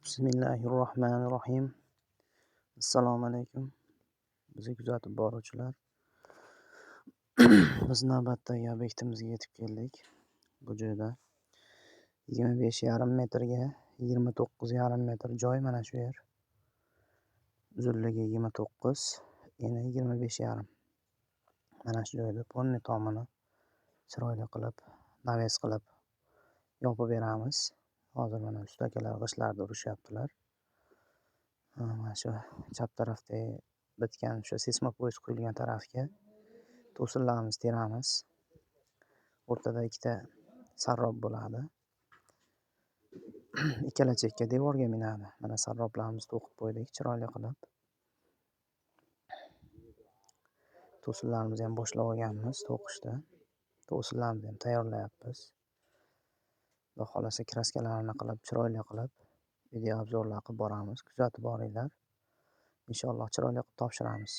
Bismillahirrohmanirrohim. Assalomu alaykum. Bizni kuzatib boruvchilar. Biz navbatdagi obyektimizga yetib keldik. Bu joyda 25,5 metrga 29,5 metr joy, mana shu yer. Uzunligi 29, eni 25,5. Mana shu joyda ponni tomini chiroyli qilib, naves qilib yopib beramiz. Hozir mana usta akalar g'ishtlarni urishyaptilar. Mana shu chap tarafda bitgan o'sha seysmopoyez quyilgan tarafga to'sinlarimiz teramiz. O'rtada ikkita sarrob bo'ladi. Ikkala chekka devorga minadi. Mana sarroblarimizni to'qib qo'ydik chiroyli qilib. To'sinlarimizni ham boshlab olganmiz to'qishda. To'sinlarimizni ham tayyorlayapmiz. Xudo xolasa kraskalarini qilib, chiroyli qilib video obzorlar qilib boramiz. Kuzatib boringlar. Inshaalloh chiroyli qilib topshiramiz.